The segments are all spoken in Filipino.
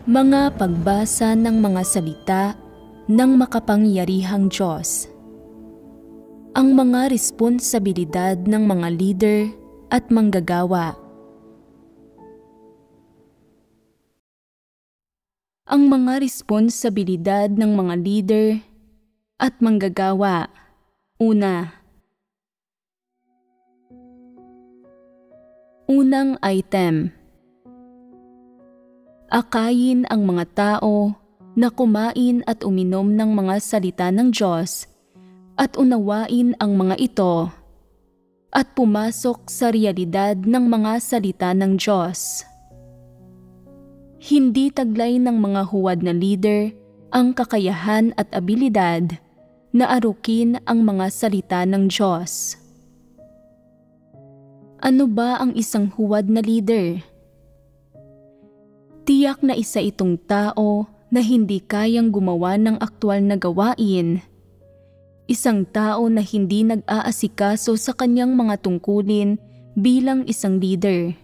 Mga pagbasa ng mga salita ng makapangyarihang Diyos. Ang mga responsibilidad ng mga leader at manggagawa. Ang mga responsibilidad ng mga leader at manggagawa. Una. Unang item. Akayin ang mga tao na kumain at uminom ng mga salita ng Diyos at unawain ang mga ito at pumasok sa realidad ng mga salita ng Diyos. Hindi taglay ng mga huwad na leader ang kakayahan at abilidad na arukin ang mga salita ng Diyos. Ano ba ang isang huwad na leader? Tiyak na isa itong tao na hindi kayang gumawa ng aktwal na gawain. Isang tao na hindi nag-aasikaso sa kanyang mga tungkulin bilang isang leader.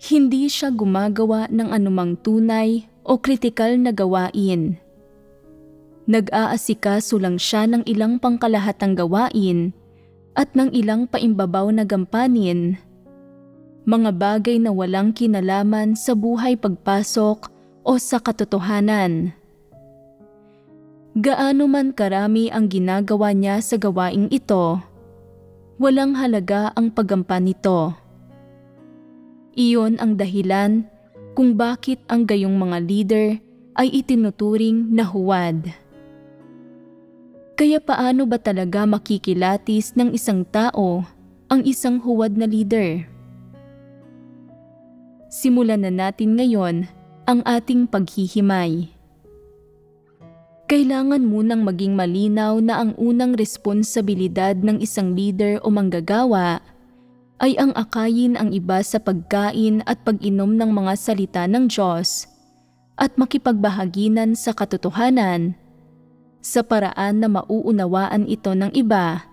Hindi siya gumagawa ng anumang tunay o kritikal na gawain. Nag-aasikaso lang siya ng ilang pangkalahatang gawain at ng ilang paimbabaw na gampanin. Mga bagay na walang kinalaman sa buhay pagpasok o sa katotohanan. Gaano man karami ang ginagawa niya sa gawaing ito, walang halaga ang paggampan nito. Iyon ang dahilan kung bakit ang gayong mga leader ay itinuturing na huwad. Kaya paano ba talaga makikilatis ng isang tao ang isang huwad na leader? Simulan na natin ngayon ang ating paghihimay. Kailangan munang maging malinaw na ang unang responsibilidad ng isang leader o manggagawa ay ang akayin ang iba sa pagkain at pag-inom ng mga salita ng Diyos at makipagbahaginan sa katotohanan sa paraan na mauunawaan ito ng iba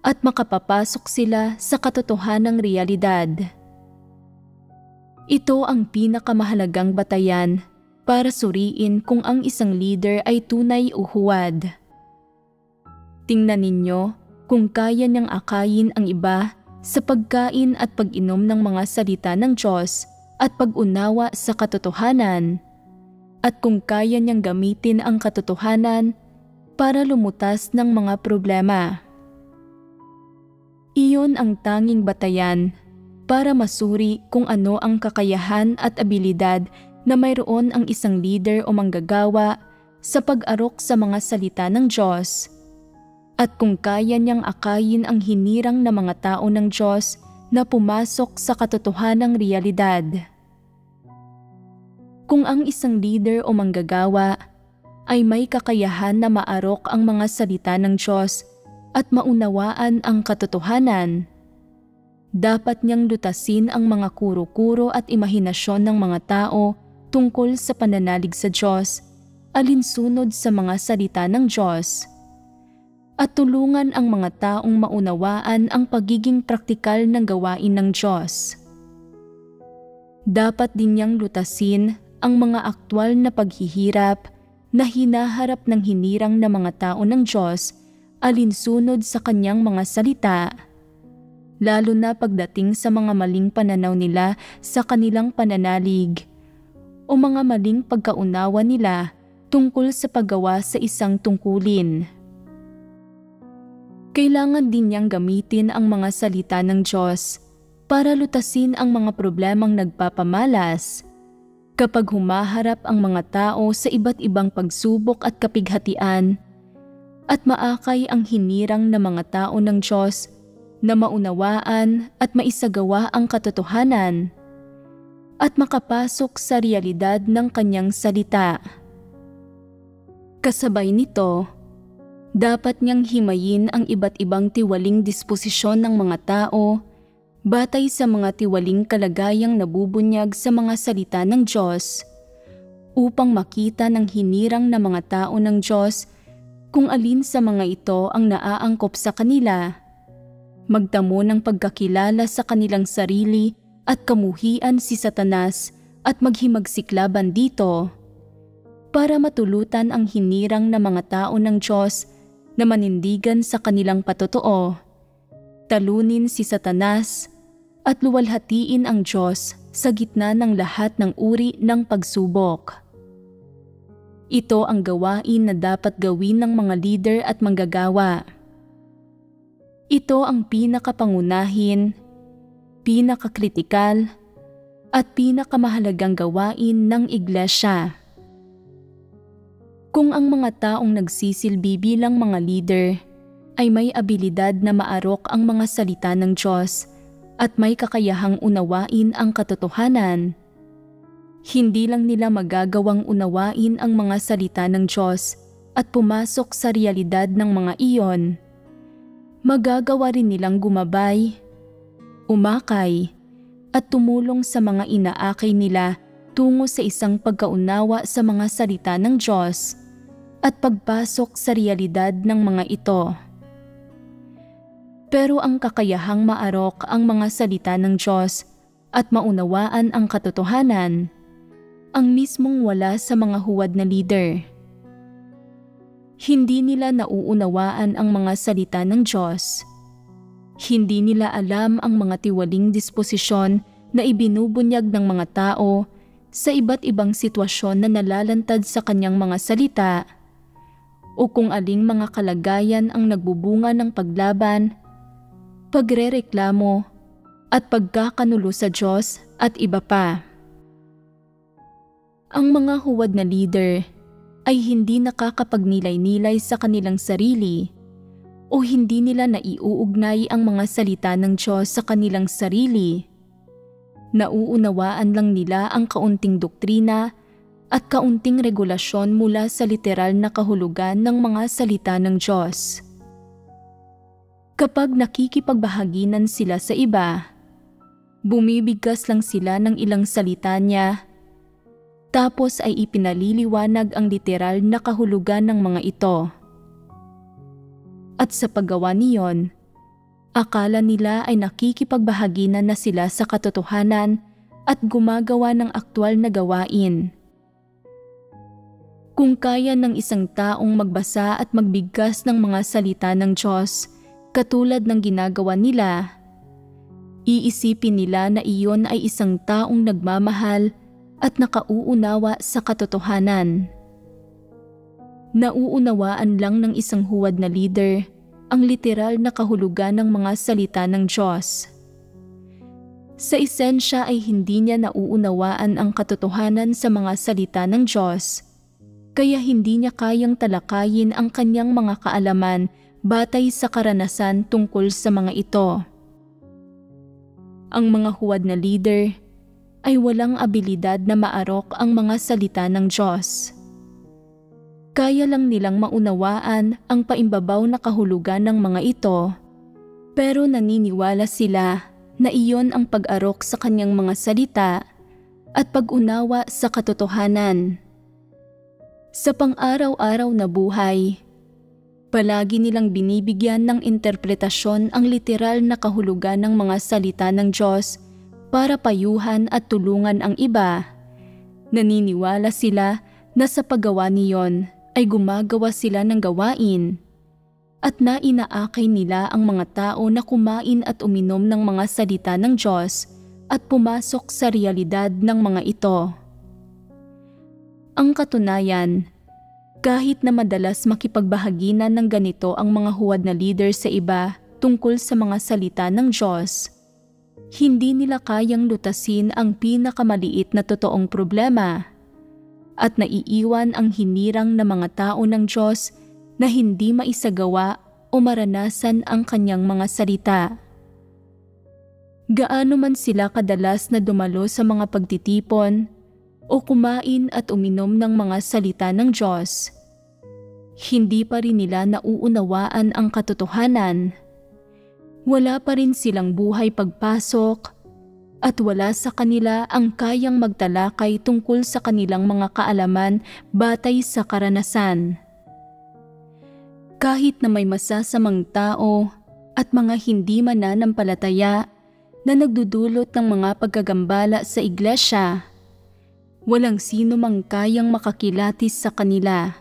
at makapapasok sila sa katotohanang realidad. Ito ang pinakamahalagang batayan para suriin kung ang isang leader ay tunay o huwad. Tingnan ninyo kung kaya niyang akayin ang iba sa pagkain at pag-inom ng mga salita ng Diyos at pag-unawa sa katotohanan, at kung kaya niyang gamitin ang katotohanan para lumutas ng mga problema. Iyon ang tanging batayan para masuri kung ano ang kakayahan at abilidad na mayroon ang isang leader o manggagawa sa pag-arok sa mga salita ng Diyos, at kung kaya niyang akayin ang hinirang na mga tao ng Diyos na pumasok sa katotohanang realidad. Kung ang isang leader o manggagawa ay may kakayahan na maarok ang mga salita ng Diyos at maunawaan ang katotohanan, dapat niyang lutasin ang mga kuro-kuro at imahinasyon ng mga tao tungkol sa pananalig sa Diyos, alinsunod sa mga salita ng Diyos, at tulungan ang mga taong maunawaan ang pagiging praktikal ng gawain ng Diyos. Dapat din niyang lutasin ang mga aktwal na paghihirap na hinaharap ng hinirang na mga tao ng Diyos alinsunod sa kanyang mga salita, lalo na pagdating sa mga maling pananaw nila sa kanilang pananalig o mga maling pagkaunawa nila tungkol sa paggawa sa isang tungkulin. Kailangan din niyang gamitin ang mga salita ng Diyos para lutasin ang mga problemang nagpapamalas kapag humaharap ang mga tao sa iba't ibang pagsubok at kapighatian, at maakay ang hinirang na mga tao ng Diyos na maunawaan at maisagawa ang katotohanan at makapasok sa realidad ng kanyang salita. Kasabay nito, dapat niyang himayin ang iba't ibang tiwaling disposisyon ng mga tao batay sa mga tiwaling kalagayang nabubunyag sa mga salita ng Diyos, upang makita ng hinirang na mga tao ng Diyos kung alin sa mga ito ang naaangkop sa kanila, magtamo ng pagkakilala sa kanilang sarili at kamuhian si Satanas at maghimagsiklaban dito para matulutan ang hinirang na mga tao ng Diyos na manindigan sa kanilang patotoo, talunin si Satanas at luwalhatiin ang Diyos sa gitna ng lahat ng uri ng pagsubok. Ito ang gawain na dapat gawin ng mga leader at manggagawa. Ito ang pinakapangunahin, pinakakritikal, at pinakamahalagang gawain ng iglesia. Kung ang mga taong nagsisilbi bilang mga leader ay may abilidad na maarok ang mga salita ng Diyos at may kakayahang unawain ang katotohanan, hindi lang nila magagawang unawain ang mga salita ng Diyos at pumasok sa realidad ng mga iyon, magagawa rin nilang gumabay, umakay, at tumulong sa mga inaakay nila tungo sa isang pagkaunawa sa mga salita ng Diyos at pagpasok sa realidad ng mga ito. Pero ang kakayahang maarok ang mga salita ng Diyos at maunawaan ang katotohanan, ang mismong wala sa mga huwad na leader. Hindi nila nauunawaan ang mga salita ng Diyos. Hindi nila alam ang mga tiwaling disposisyon na ibinubunyag ng mga tao sa iba't ibang sitwasyon na nalalantad sa kanyang mga salita o kung aling mga kalagayan ang nagbubunga ng paglaban, pagrereklamo at pagkakanulo sa Diyos at iba pa. Ang mga huwad na leader ay hindi nakakapagnilay-nilay sa kanilang sarili o hindi nila naiuugnay ang mga salita ng Diyos sa kanilang sarili. Nauunawaan lang nila ang kaunting doktrina at kaunting regulasyon mula sa literal na kahulugan ng mga salita ng Diyos. Kapag nakikipagbahaginan sila sa iba, bumibigkas lang sila ng ilang salita niya, tapos ay ipinaliliwanag ang literal na kahulugan ng mga ito. At sa paggawa niyon, akala nila ay nakikipagbahaginan na sila sa katotohanan at gumagawa ng aktwal na gawain. Kung kaya ng isang taong magbasa at magbigkas ng mga salita ng Diyos katulad ng ginagawa nila, iisipin nila na iyon ay isang taong nagmamahal at nakauunawa sa katotohanan. Nauunawaan lang ng isang huwad na leader ang literal na kahulugan ng mga salita ng Diyos. Sa esensya ay hindi niya nauunawaan ang katotohanan sa mga salita ng Diyos, kaya hindi niya kayang talakayin ang kanyang mga kaalaman batay sa karanasan tungkol sa mga ito. Ang mga huwad na leader ay walang abilidad na maarok ang mga salita ng Diyos. Kaya lang nilang maunawaan ang paimbabaw na kahulugan ng mga ito, pero naniniwala sila na iyon ang pag-arok sa kanyang mga salita at pag-unawa sa katotohanan. Sa pang-araw-araw na buhay, palagi nilang binibigyan ng interpretasyon ang literal na kahulugan ng mga salita ng Diyos para payuhan at tulungan ang iba. Naniniwala sila na sa paggawa niyon ay gumagawa sila ng gawain at nainaakay nila ang mga tao na kumain at uminom ng mga salita ng Diyos at pumasok sa realidad ng mga ito. Ang katunayan, kahit na madalas makipagbahaginan ng ganito ang mga huwad na leader sa iba tungkol sa mga salita ng Diyos, hindi nila kayang lutasin ang pinakamaliit na totoong problema at naiiwan ang hinirang na mga tao ng Diyos na hindi maisagawa o maranasan ang kanyang mga salita. Gaano man sila kadalas na dumalo sa mga pagtitipon o kumain at uminom ng mga salita ng Diyos, hindi pa rin nila nauunawaan ang katotohanan. Wala pa rin silang buhay pagpasok at wala sa kanila ang kayang magtalakay tungkol sa kanilang mga kaalaman batay sa karanasan. Kahit na may masasamang tao at mga hindi mananampalataya na nagdudulot ng mga pagkagambala sa iglesia, Walang sino mang kayang makakilatis sa kanila.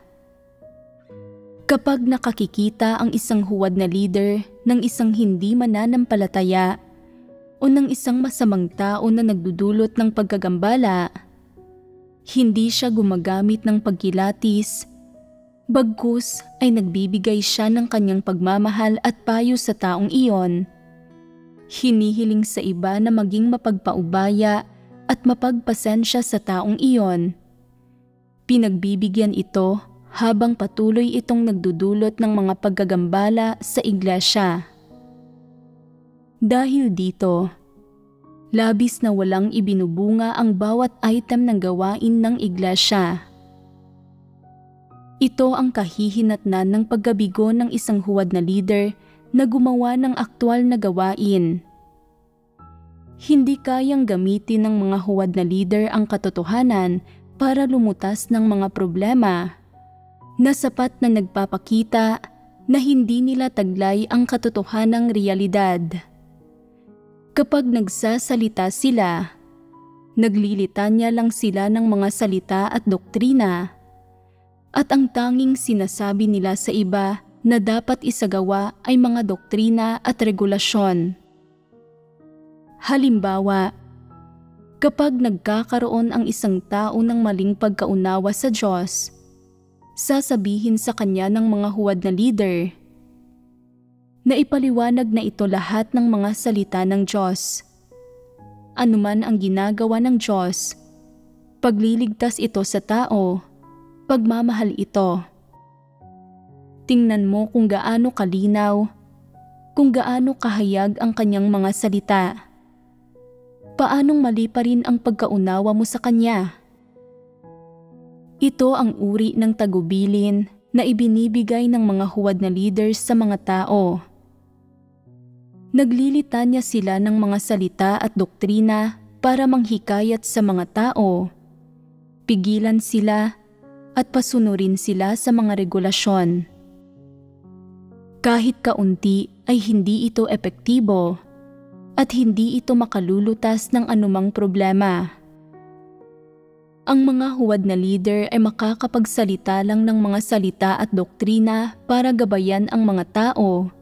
Kapag nakakikita ang isang huwad na leader ng isang hindi mananampalataya o ng isang masamang tao na nagdudulot ng pagkagambala, hindi siya gumagamit ng pagkilatis, bagkus ay nagbibigay siya ng kanyang pagmamahal at payo sa taong iyon. Hinihiling sa iba na maging mapagpaubaya at mapagpasensya sa taong iyon. Pinagbibigyan ito habang patuloy itong nagdudulot ng mga pagkagambala sa iglesia. Dahil dito, labis na walang ibinubunga ang bawat item ng gawain ng iglesia. Ito ang kahihinatnan ng pagkabigo ng isang huwad na leader na gumawa ng aktwal na gawain. Hindi kayang gamitin ng mga huwad na leader ang katotohanan para lumutas ng mga problema na sapat na nagpapakita na hindi nila taglay ang katotohanang realidad. Kapag nagsasalita sila, naglilitanya lang sila ng mga salita at doktrina, at ang tanging sinasabi nila sa iba na dapat isagawa ay mga doktrina at regulasyon. Halimbawa, kapag nagkakaroon ang isang tao ng maling pagkaunawa sa Diyos, sasabihin sa kanya ng mga huwad na leader na ipaliwanag na ito lahat ng mga salita ng Diyos. Anuman ang ginagawa ng Diyos, pagliligtas ito sa tao, pagmamahal ito. Tingnan mo kung gaano kalinaw, kung gaano kahayag ang kanyang mga salita. Paanong mali pa rin ang pagkaunawa mo sa kanya? Ito ang uri ng tagubilin na ibinibigay ng mga huwad na leaders sa mga tao. Naglilitanya sila ng mga salita at doktrina para manghikayat sa mga tao. Pigilan sila at pasunurin sila sa mga regulasyon. Kahit kaunti ay hindi ito epektibo at hindi ito makalulutas ng anumang problema. Ang mga huwad na leader ay makakapagsalita lang ng mga salita at doktrina para gabayan ang mga tao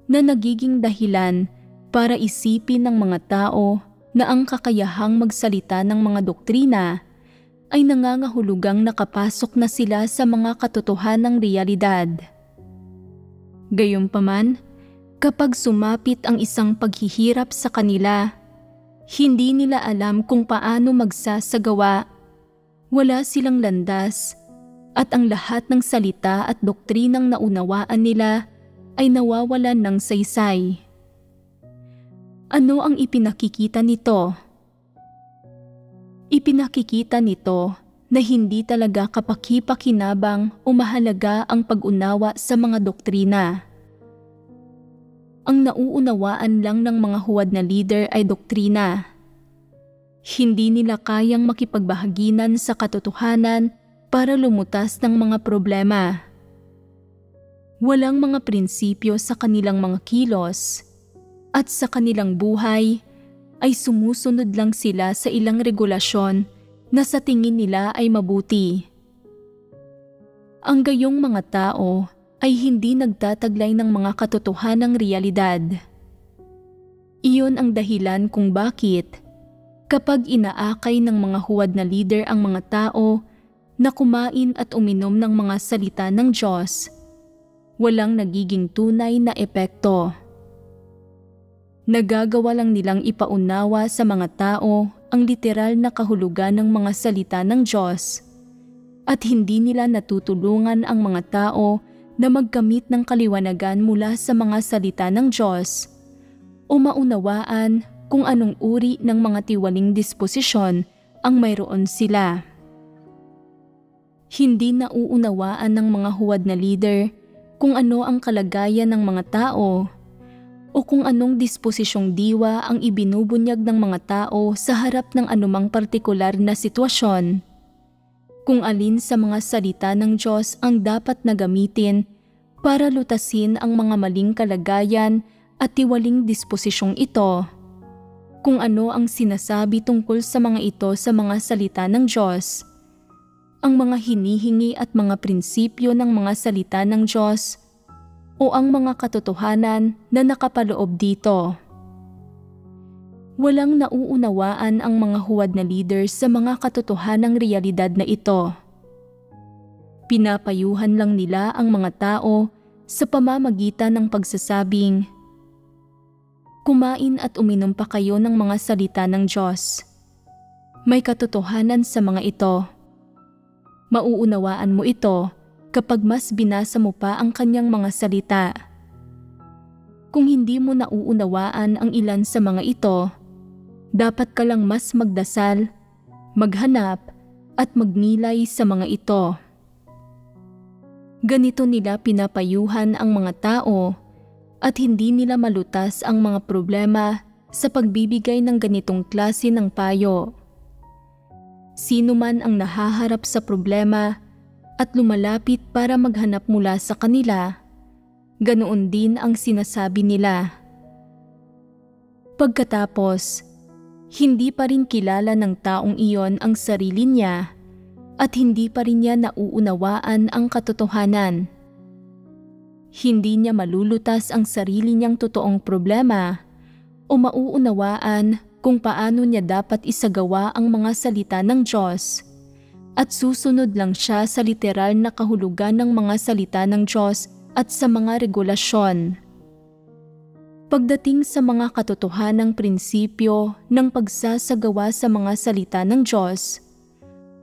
na nagiging dahilan para isipin ng mga tao na ang kakayahang magsalita ng mga doktrina ay nangangahulugang nakapasok na sila sa mga katotohanang realidad. Gayunpaman, kapag sumapit ang isang paghihirap sa kanila, hindi nila alam kung paano magsasagawa. Wala silang landas at ang lahat ng salita at doktrinang naunawaan nila ay nawawalan ng saysay. Ano ang ipinakikita nito? Ipinakikita nito na hindi talaga kapaki-pakinabang o mahalaga ang pag-unawa sa mga doktrina. Ang nauunawaan lang ng mga huwad na leader ay doktrina. Hindi nila kayang makipagbahaginan sa katotohanan para lumutas ng mga problema. Walang mga prinsipyo sa kanilang mga kilos at sa kanilang buhay ay sumusunod lang sila sa ilang regulasyon na sa tingin nila ay mabuti. Ang gayong mga tao ay hindi nagtataglay ng mga katotohanang realidad. Iyon ang dahilan kung bakit kapag inaakay ng mga huwad na leader ang mga tao na kumain at uminom ng mga salita ng Diyos, walang nagiging tunay na epekto. Nagagawa lang nilang ipaunawa sa mga tao ang literal na kahulugan ng mga salita ng Diyos at hindi nila natutulungan ang mga tao na magkamit ng kaliwanagan mula sa mga salita ng Diyos o maunawaan kung anong uri ng mga tiwaling disposisyon ang mayroon sila. Hindi nauunawaan ng mga huwad na leader kung ano ang kalagayan ng mga tao o kung anong disposisyong diwa ang ibinubunyag ng mga tao sa harap ng anumang partikular na sitwasyon. Kung alin sa mga salita ng Diyos ang dapat na gamitin para lutasin ang mga maling kalagayan at tiwaling disposisyong ito, kung ano ang sinasabi tungkol sa mga ito sa mga salita ng Diyos, ang mga hinihingi at mga prinsipyo ng mga salita ng Diyos, o ang mga katotohanan na nakapaloob dito. Walang nauunawaan ang mga huwad na leaders sa mga katotohanang realidad na ito. Pinapayuhan lang nila ang mga tao sa pamamagitan ng pagsasabing, "Kumain at uminom pa kayo ng mga salita ng Diyos. May katotohanan sa mga ito. Mauunawaan mo ito kapag mas binasa mo pa ang kanyang mga salita. Kung hindi mo nauunawaan ang ilan sa mga ito, dapat ka lang mas magdasal, maghanap at magnilay sa mga ito." Ganito nila pinapayuhan ang mga tao at hindi nila malutas ang mga problema sa pagbibigay ng ganitong klase ng payo. Sino man ang nahaharap sa problema at lumalapit para maghanap mula sa kanila, ganoon din ang sinasabi nila. Pagkatapos, hindi pa rin kilala ng taong iyon ang sarili niya at hindi pa rin niya nauunawaan ang katotohanan. Hindi niya malulutas ang sarili niyang totoong problema o mauunawaan kung paano niya dapat isagawa ang mga salita ng Diyos at susunod lang siya sa literal na kahulugan ng mga salita ng Diyos at sa mga regulasyon. Pagdating sa mga katotohanang prinsipyo ng pagsasagawa sa mga salita ng Diyos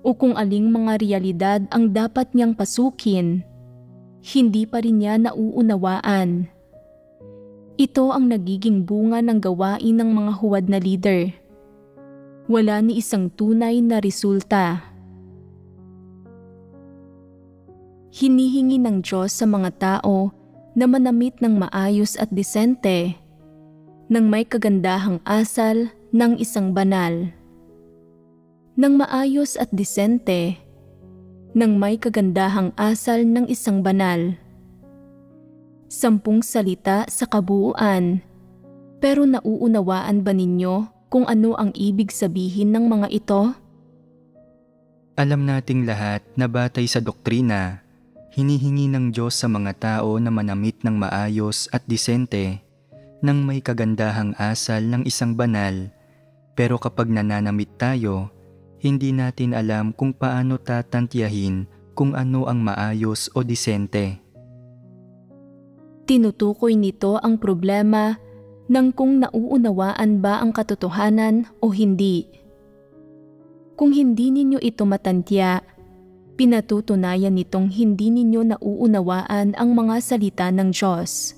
o kung aling mga realidad ang dapat niyang pasukin, hindi pa rin niya nauunawaan. Ito ang nagiging bunga ng gawain ng mga huwad na leader. Wala ni isang tunay na resulta. Hinihingi ng Diyos sa mga tao na manamit ng maayos at disente, ng may kagandahang asal ng isang banal. Ng maayos at disente, ng may kagandahang asal ng isang banal. 10 salita sa kabuuan, pero nauunawaan ba ninyo kung ano ang ibig sabihin ng mga ito? Alam nating lahat na batay sa doktrina, hinihingi ng Diyos sa mga tao na manamit ng maayos at disente, ng may kagandahang asal ng isang banal, pero kapag nananamit tayo, hindi natin alam kung paano tatantyahin kung ano ang maayos o disente. Tinutukoy nito ang problema ng kung nauunawaan ba ang katotohanan o hindi. Kung hindi ninyo ito matantya, pinatutunayan nitong hindi ninyo nauunawaan ang mga salita ng Diyos.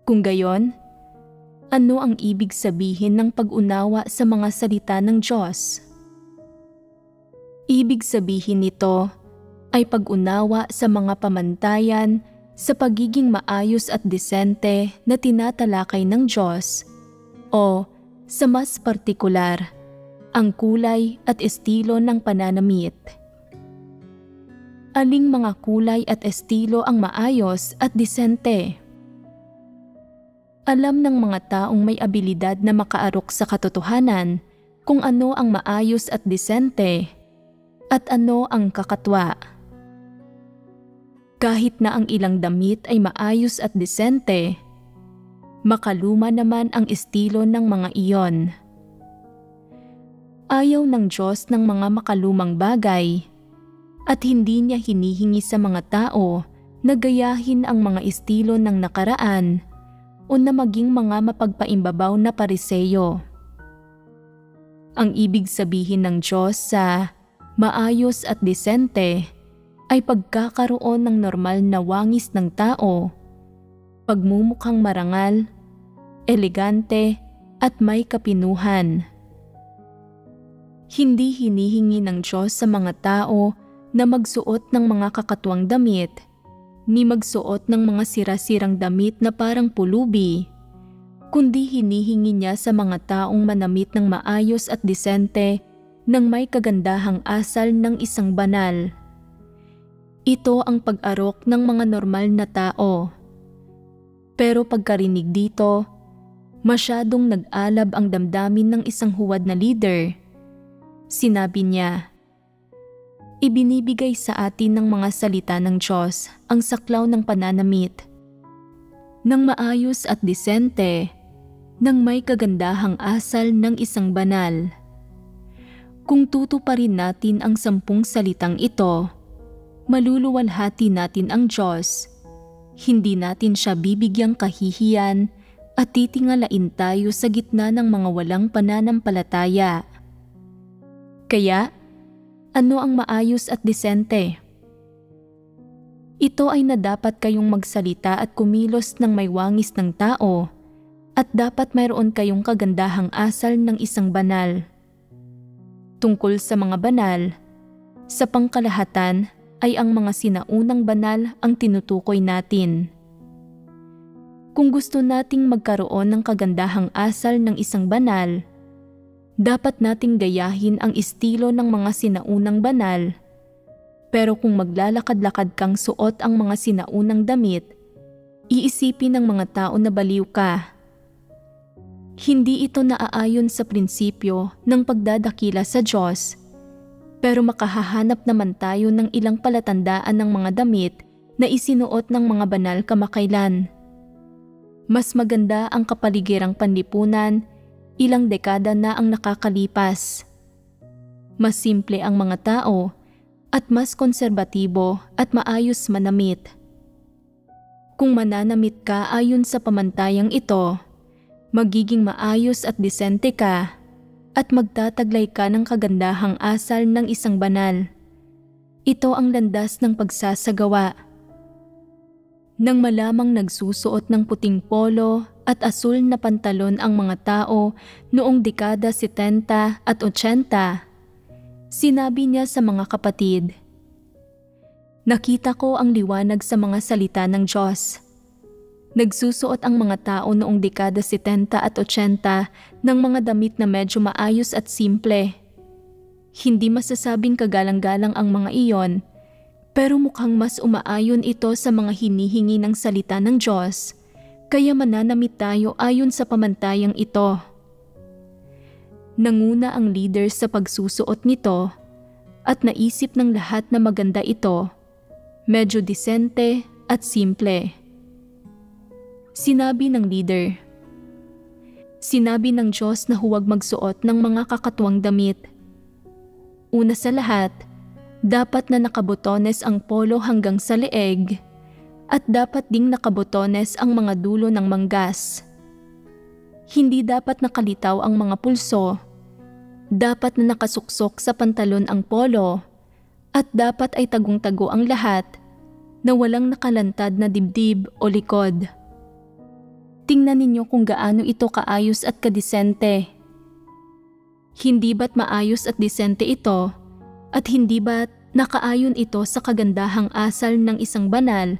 Kung gayon, ano ang ibig sabihin ng pag-unawa sa mga salita ng Diyos? Ibig sabihin nito ay pag-unawa sa mga pamantayan sa pagiging maayos at disente na tinatalakay ng Diyos o, sa mas partikular, ang kulay at estilo ng pananamit. Aling mga kulay at estilo ang maayos at disente? Alam ng mga taong may abilidad na makaarok sa katotohanan kung ano ang maayos at disente at ano ang kakatwa. Kahit na ang ilang damit ay maayos at disente, makaluma naman ang estilo ng mga iyon. Ayaw ng Diyos ng mga makalumang bagay at hindi niya hinihingi sa mga tao na gayahin ang mga estilo ng nakaraan o na maging mga mapagpaimbabaw na pariseyo. Ang ibig sabihin ng Diyos sa maayos at disente ay pagkakaroon ng normal na wangis ng tao, pagmumukhang marangal, elegante at may kapinuhan. Hindi hinihingi ng Diyos sa mga tao na magsuot ng mga kakatuwang damit, ni magsuot ng mga sira-sirang damit na parang pulubi, kundi hinihingi niya sa mga taong manamit ng maayos at disente ng may kagandahang asal ng isang banal. Ito ang pag-arok ng mga normal na tao. Pero pagkarinig dito, Masyadong nag-alab ang damdamin ng isang huwad na leader. Sinabi niya, "Ibinibigay sa atin ng mga salita ng Diyos ang saklaw ng pananamit, ng maayos at disente, ng may kagandahang asal ng isang banal. Kung tutuparin natin ang 10 salitang ito, maluluwalhati natin ang Diyos. Hindi natin siya bibigyang kahihiyan at titingalain tayo sa gitna ng mga walang pananampalataya. Kaya, ano ang maayos at disente? Ito ay na dapat kayong magsalita at kumilos ng may wangis ng tao, at dapat mayroon kayong kagandahang asal ng isang banal. Tungkol sa mga banal, sa pangkalahatan ay ang mga sinaunang banal ang tinutukoy natin. Kung gusto nating magkaroon ng kagandahang asal ng isang banal, dapat nating gayahin ang estilo ng mga sinaunang banal. Pero kung maglalakad-lakad kang suot ang mga sinaunang damit, iisipin ng mga tao na baliw ka. Hindi ito naaayon sa prinsipyo ng pagdadakila sa Diyos, pero makahahanap naman tayo ng ilang palatandaan ng mga damit na isinuot ng mga banal kamakailan. Mas maganda ang kapaligirang panlipunan, ilang dekada na ang nakakalipas. Mas simple ang mga tao at mas konserbatibo at maayos manamit. Kung mananamit ka ayon sa pamantayang ito, magiging maayos at disente ka at magtataglay ka ng kagandahang asal ng isang banal. Ito ang landas ng pagsasagawa. Nang malamang nagsusuot ng puting polo at asul na pantalon ang mga tao noong dekada 70 at 80, sinabi niya sa mga kapatid, "Nakita ko ang liwanag sa mga salita ng Diyos." Nagsusuot ang mga tao noong dekada 70 at 80 ng mga damit na medyo maayos at simple. Hindi masasabing kagalang-galang ang mga iyon, pero mukhang mas umaayon ito sa mga hinihingi ng salita ng Diyos, kaya mananamit tayo ayon sa pamantayang ito. Nanguna ang leader sa pagsusuot nito at naisip ng lahat na maganda ito, medyo disente at simple. Sinabi ng leader, "Sinabi ng Diyos na huwag magsuot ng mga kakatuwang damit. Una sa lahat, dapat na nakabotones ang polo hanggang sa leeg at dapat ding nakabotones ang mga dulo ng manggas. Hindi dapat nakalitaw ang mga pulso, dapat na nakasuksok sa pantalon ang polo at dapat ay tagong-tago ang lahat na walang nakalantad na dibdib o likod. Tingnan ninyo kung gaano ito kaayos at kadisente. Hindi ba't maayos at disente ito at hindi ba't nakaayon ito sa kagandahang asal ng isang banal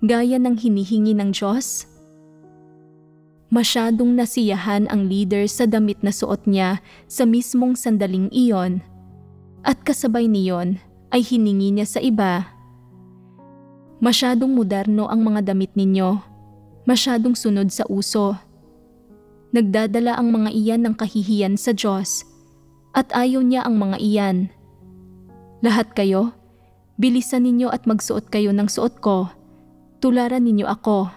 gaya ng hinihingi ng Diyos?" Masyadong nasiyahan ang leader sa damit na suot niya sa mismong sandaling iyon at kasabay niyon ay hiningi niya sa iba, "Masyadong moderno ang mga damit ninyo. Masyadong sunod sa uso. Nagdadala ang mga iyan ng kahihiyan sa Diyos at ayaw niya ang mga iyan. Lahat kayo, bilisan ninyo at magsuot kayo ng suot ko. Tularan ninyo ako."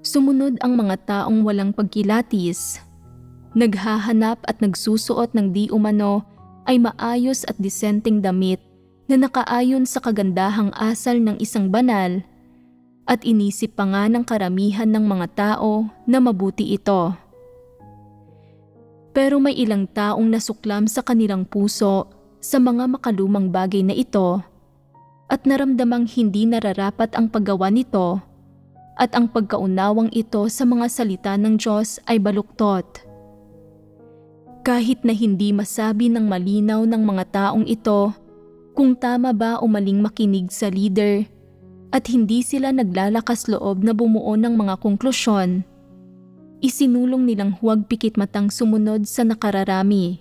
Sumunod ang mga taong walang pagkilatis. Naghahanap at nagsusuot ng di umano ay maayos at disenteng damit na nakaayon sa kagandahang asal ng isang banal, at inisip pa nga ng karamihan ng mga tao na mabuti ito. Pero may ilang taong nasuklam sa kanilang puso sa mga makalumang bagay na ito at naramdamang hindi nararapat ang paggawa nito at ang pagkaunawang ito sa mga salita ng Diyos ay baluktot. Kahit na hindi masabi ng malinaw ng mga taong ito kung tama ba o maling makinig sa leader, at hindi sila naglalakas loob na bumuo ng mga konklusyon, isinulong nilang huwag pikit matang sumunod sa nakararami.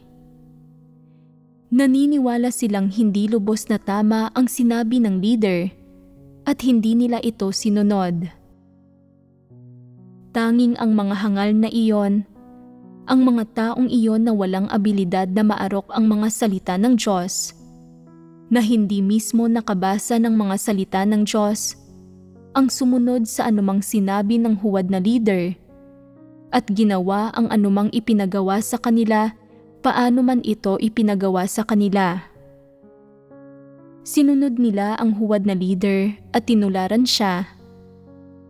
Naniniwala silang hindi lubos na tama ang sinabi ng leader at hindi nila ito sinunod. tanging ang mga hangal na iyon, ang mga taong iyon na walang abilidad na maarok ang mga salita ng Diyos, na hindi mismo nakabasa ng mga salita ng Diyos, ang sumunod sa anumang sinabi ng huwad na leader, at ginawa ang anumang ipinagawa sa kanila, paano man ito ipinagawa sa kanila. Sinunod nila ang huwad na leader at tinularan siya,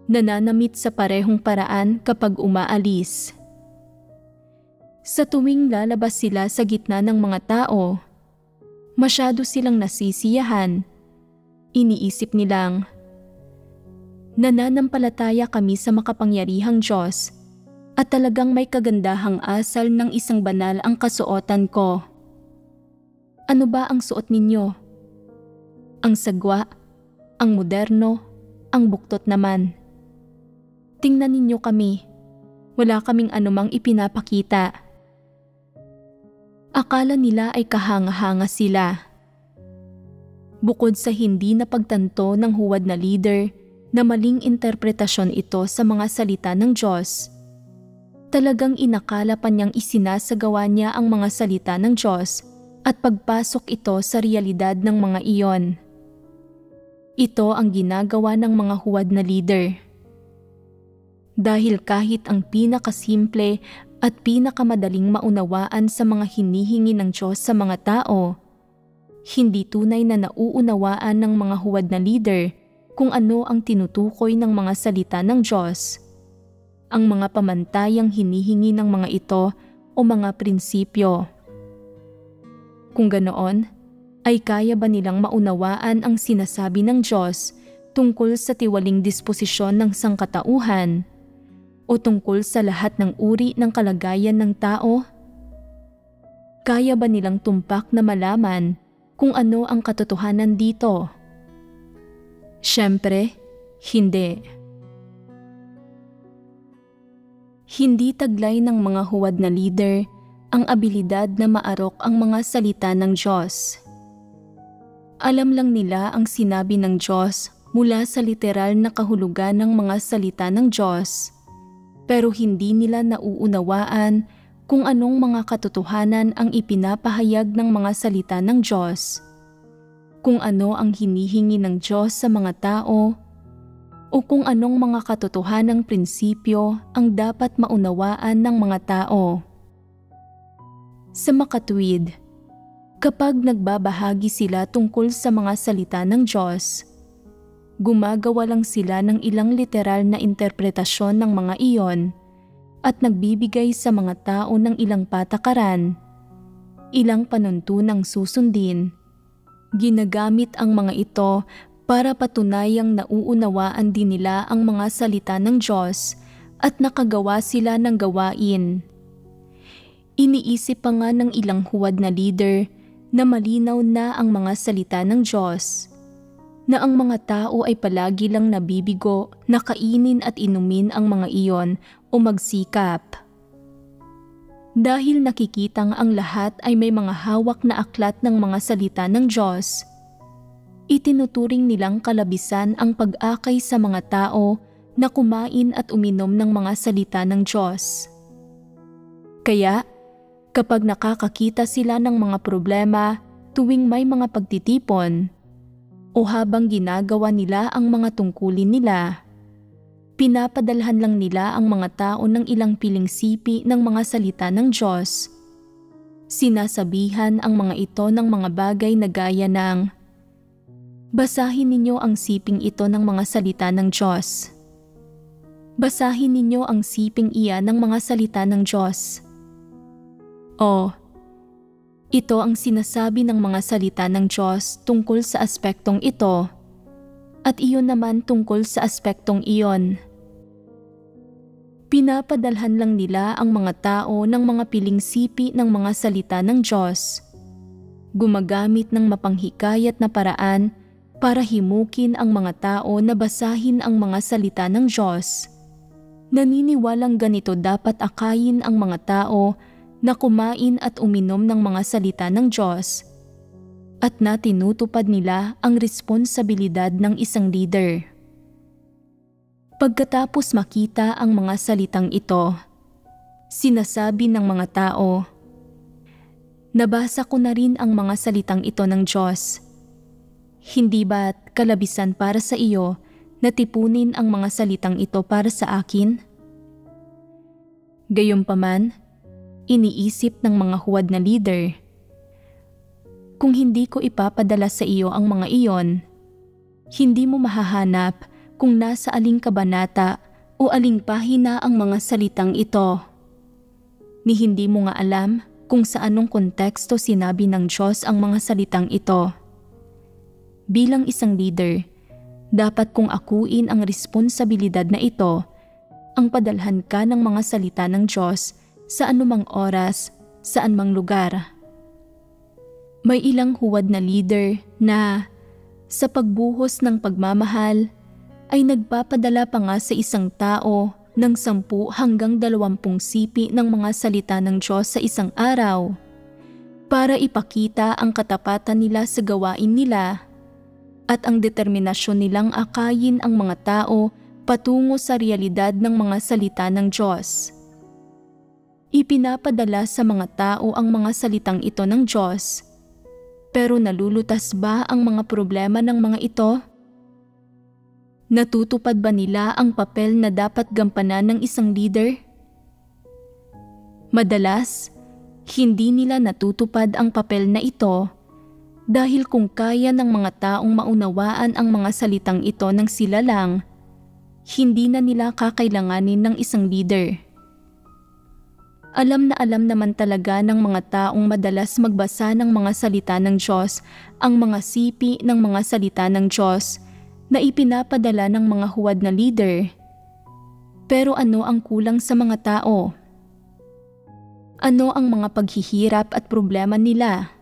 nananamit sa parehong paraan kapag umaalis. Sa tuwing lalabas sila sa gitna ng mga tao, masyado silang nasisiyahan. Iniisip nilang, nananampalataya kami sa makapangyarihang Diyos at talagang may kagandahang asal ng isang banal ang kasuotan ko. Ano ba ang suot ninyo? Ang sagwa, ang moderno, ang buktot naman. Tingnan ninyo kami, wala kaming anumang ipinapakita. Akala nila ay kahanga-hanga sila. Bukod sa hindi napagtanto ng huwad na leader na maling interpretasyon ito sa mga salita ng Diyos, talagang inakala pa niyang isinasagawa niya ang mga salita ng Diyos at pagpasok ito sa realidad ng mga iyon. Ito ang ginagawa ng mga huwad na leader. Dahil kahit ang pinakasimple at pinakamadaling maunawaan sa mga hinihingi ng Diyos sa mga tao, hindi tunay na nauunawaan ng mga huwad na leader kung ano ang tinutukoy ng mga salita ng Diyos. Ang mga pamantayang hinihingi ng mga ito o mga prinsipyo. Kung ganoon, ay kaya ba nilang maunawaan ang sinasabi ng Diyos tungkol sa tiwaling disposisyon ng sangkatauhan o tungkol sa lahat ng uri ng kalagayan ng tao? Kaya ba nilang tumpak na malaman kung ano ang katotohanan dito? Siyempre, hindi. Hindi taglay ng mga huwad na leader ang abilidad na maarok ang mga salita ng Diyos. Alam lang nila ang sinabi ng Diyos mula sa literal na kahulugan ng mga salita ng Diyos, pero hindi nila nauunawaan kung anong mga katotohanan ang ipinapahayag ng mga salita ng Diyos, kung ano ang hinihingi ng Diyos sa mga tao, o kung anong mga katotohanang prinsipyo ang dapat maunawaan ng mga tao. Sa makatuwid, kapag nagbabahagi sila tungkol sa mga salita ng Diyos, gumagawa lang sila ng ilang literal na interpretasyon ng mga iyon at nagbibigay sa mga tao ng ilang patakaran, ilang panuntunang susundin. Ginagamit ang mga ito para patunayang nauunawaan din nila ang mga salita ng Diyos at nakagawa sila ng gawain. Iniisip pa nga ng ilang huwad na leader na malinaw na ang mga salita ng Diyos, na ang mga tao ay palagi lang nabibigo na kainin at inumin ang mga iyon o magsikap. Dahil nakikitang ang lahat ay may mga hawak na aklat ng mga salita ng Diyos, itinuturing nilang kalabisan ang pag-akay sa mga tao na kumain at uminom ng mga salita ng Diyos. Kaya, kapag nakakakita sila ng mga problema tuwing may mga pagtitipon, o habang ginagawa nila ang mga tungkulin nila, pinapadalhan lang nila ang mga tao ng ilang piling sipi ng mga salita ng Diyos. Sinasabihan ang mga ito ng mga bagay na gaya ng, basahin ninyo ang siping ito ng mga salita ng Diyos. Basahin ninyo ang siping iyan ng mga salita ng Diyos. O, ito ang sinasabi ng mga salita ng Diyos tungkol sa aspektong ito, at iyon naman tungkol sa aspektong iyon. Pinapadalhan lang nila ang mga tao ng mga piling sipi ng mga salita ng Diyos, gumagamit ng mapanghikayat na paraan para himukin ang mga tao na basahin ang mga salita ng Diyos. Naniniwalang ganito dapat akayin ang mga tao na kumain at uminom ng mga salita ng Diyos, at na tinutupad nila ang responsibilidad ng isang leader. Pagkatapos makita ang mga salitang ito, sinasabi ng mga tao, "Nabasa ko na rin ang mga salitang ito ng Diyos. Hindi ba't kalabisan para sa iyo na tipunin ang mga salitang ito para sa akin?" Gayunpaman, iniisip ng mga huwad na leader, kung hindi ko ipapadala sa iyo ang mga iyon, hindi mo mahahanap kung nasa aling kabanata o aling pahina ang mga salitang ito. Ni hindi mo nga alam kung sa anong konteksto sinabi ng Diyos ang mga salitang ito. Bilang isang leader, dapat kong akuin ang responsibilidad na ito, ang padalhan ka ng mga salita ng Diyos sa anumang oras, saan mang lugar. May ilang huwad na leader na, sa pagbuhos ng pagmamahal, ay nagpapadala pa nga sa isang tao ng 10 hanggang 20 sipi ng mga salita ng Diyos sa isang araw para ipakita ang katapatan nila sa gawain nila at ang determinasyon nilang akayin ang mga tao patungo sa realidad ng mga salita ng Diyos. Ipinapadala sa mga tao ang mga salitang ito ng Diyos, pero nalulutas ba ang mga problema ng mga ito? Natutupad ba nila ang papel na dapat gampanan ng isang leader? Madalas, hindi nila natutupad ang papel na ito dahil kung kaya ng mga taong maunawaan ang mga salitang ito ng sila lang, hindi na nila kakailanganin ng isang leader. Alam naman talaga ng mga taong madalas magbasa ng mga salita ng Diyos ang mga sipi ng mga salita ng Diyos na ipinapadala ng mga huwad na leader. Pero ano ang kulang sa mga tao? Ano ang mga paghihirap at problema nila?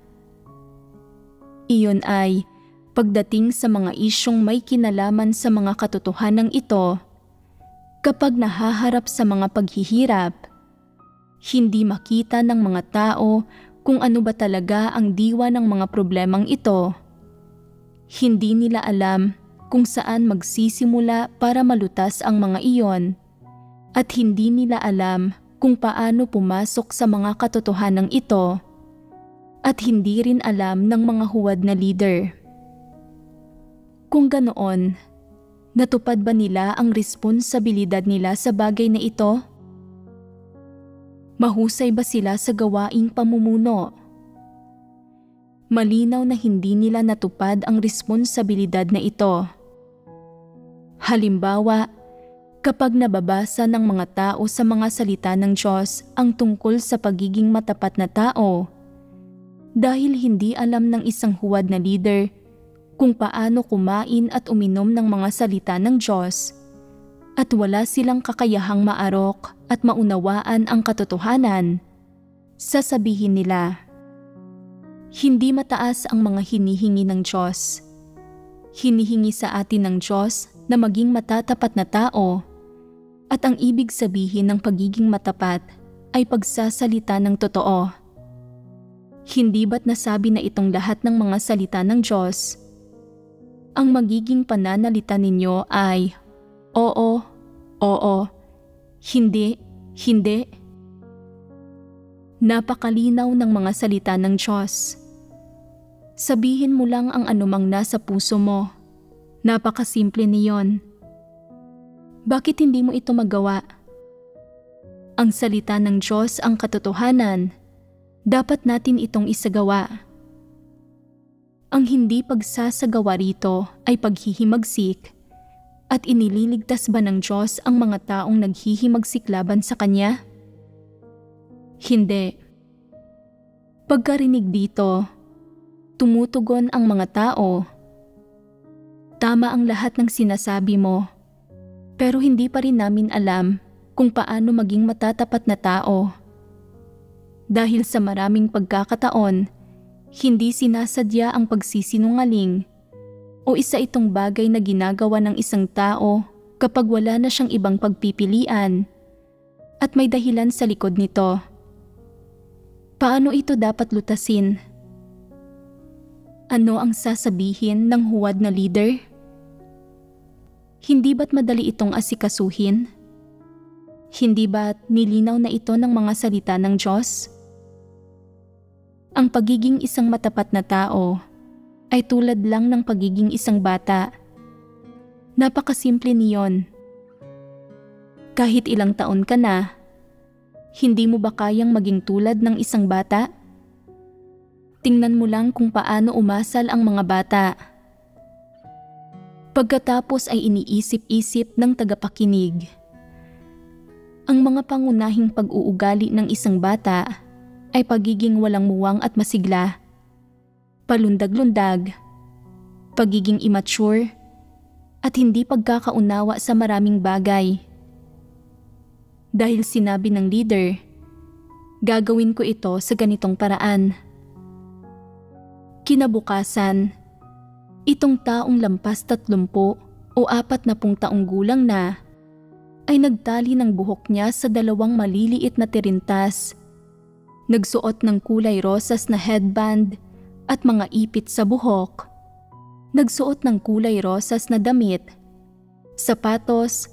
Iyon ay, pagdating sa mga isyong may kinalaman sa mga katotohanan ito, kapag nahaharap sa mga paghihirap, hindi makita ng mga tao kung ano ba talaga ang diwa ng mga problemang ito. Hindi nila alam kung saan magsisimula para malutas ang mga iyon at hindi nila alam kung paano pumasok sa mga katotohanan ito at hindi rin alam ng mga huwad na leader. Kung ganoon, natupad ba nila ang responsibilidad nila sa bagay na ito? Mahusay ba sila sa gawaing pamumuno? Malinaw na hindi nila natupad ang responsibilidad na ito. Halimbawa, kapag nababasa ng mga tao sa mga salita ng Diyos ang tungkol sa pagiging matapat na tao, dahil hindi alam ng isang huwad na leader kung paano kumain at uminom ng mga salita ng Diyos, at wala silang kakayahang maarok at maunawaan ang katotohanan, sasabihin nila, hindi mataas ang mga hinihingi ng Diyos. Hinihingi sa atin ng Diyos na maging matatapat na tao, at ang ibig sabihin ng pagiging matapat ay pagsasalita ng totoo. Hindi ba't nasabi na itong lahat ng mga salita ng Diyos? Ang magiging pananalita ninyo ay oo, oo, hindi, hindi. Napakalinaw ng mga salita ng Diyos. Sabihin mo lang ang anumang nasa puso mo. Napakasimple niyon. Bakit hindi mo ito magawa? Ang salita ng Diyos ang katotohanan. Dapat natin itong isagawa. Ang hindi pagsasagawa rito ay paghihimagsik, at inililigtas ba ng Diyos ang mga taong naghihimagsik laban sa Kanya? Hindi. Pagkarinig dito, tumutugon ang mga tao. Tama ang lahat ng sinasabi mo, pero hindi pa rin namin alam kung paano maging matatapat na tao. Dahil sa maraming pagkakataon, hindi sinasadya ang pagsisinungaling o isa itong bagay na ginagawa ng isang tao kapag wala na siyang ibang pagpipilian at may dahilan sa likod nito. Paano ito dapat lutasin? Ano ang sasabihin ng huwad na leader? Hindi ba't madali itong asikasuhin? Hindi ba't nilinaw na ito ng mga salita ng Diyos? Ang pagiging isang matapat na tao ay tulad lang ng pagiging isang bata. Napakasimple niyon. Kahit ilang taon ka na, hindi mo ba kayang maging tulad ng isang bata? Tingnan mo lang kung paano umasal ang mga bata. Pagkatapos ay iniisip-isip ng tagapakinig. Ang mga pangunahing pag-uugali ng isang bata ay pagiging walang muwang at masigla, palundag-lundag, pagiging immature, at hindi pagkakaunawa sa maraming bagay. Dahil sinabi ng leader, gagawin ko ito sa ganitong paraan. Kinabukasan, itong taong lampas 30 o 40 taong gulang na ay nagtali ng buhok niya sa 2 maliliit na tirintas, nagsuot ng kulay rosas na headband at mga ipit sa buhok, nagsuot ng kulay rosas na damit, sapatos